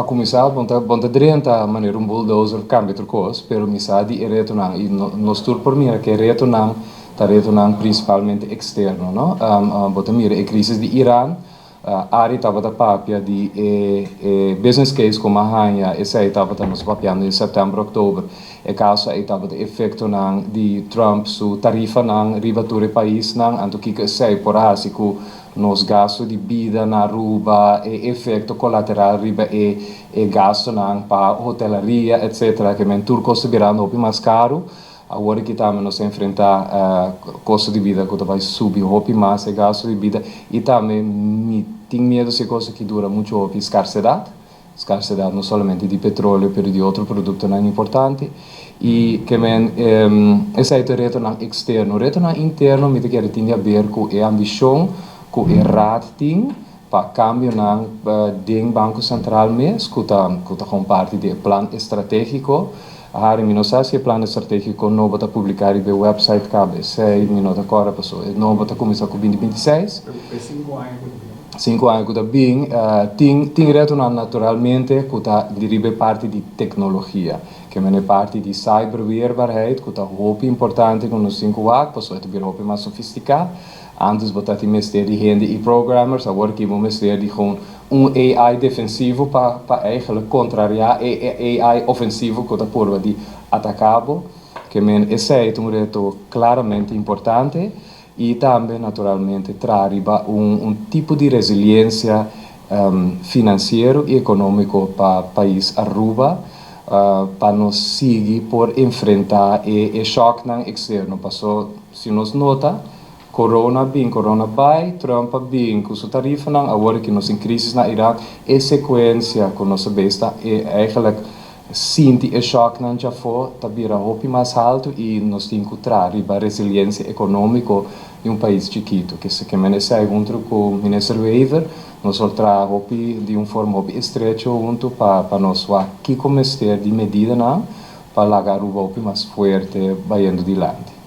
para começar, bom tá drenta maneira bulldozer cambia outra coisa, pero misa di retornar e nos tur por mira que retornar tá retornar principalmente externo, não? Bota mira a crise de Irã, Ari estava da papia de business case como a rainha, esse aí estava nos papiando em setembro, outubro, e caso aí estava de efeito não de Trump su tarifa não ribature país não, anto que sei por assim que nos gastos de vida na rua e efeito colateral riba e gasto não para hotelaria etc que men tur custo virando opi mais caro agora que estamos nos enfrentar custo de vida que vai subir opi mais e gasto de vida e também me tenho medo se coisa que dura muito opi escassidade não somente de petróleo, mas de outro produto não importante e que men esse é o retorno externo, o retorno interno me tem que ver com a ambição com o rating para câmbio na ding Banco Central mesmo, que está com parte do plano estratégico. A área não sabe se o plano estratégico não vai publicar no website cabe, sei minutos agora passou, não vai começar com 2026. 5 anos que está bem, tem retorno naturalmente que está deriva parte de tecnologia, que é parte de cyberweerbaarheid, que está muito importante com os 5 anos, passou a ter mais sofisticado. Antes botava investir de gente e programmers, agora que vamos investir de gewoon AI defensivo para eigenlijk contrariar AI ofensivo que está por de atacado, que esse é reto claramente importante e também naturalmente traz tipo de resiliência financeiro e econômico para o país Aruba para nos seguir por enfrentar e choque externo. Passou, se nos nota, Corona vai, Trump bem, com sua tarifa não, agora que nós em crise na Iraque, é sequência com nossa besta, é eigenlijk sente o choque não já foi, tá vira hopi mais alto e nós temos que trazer a resiliência econômica em país chiquito, que se que menece junto com o ministro Weaver, nós traz hopi de forma hopi estreito junto para nós aqui começar de medida não, para lagar o hopi mais forte, baiando de lado.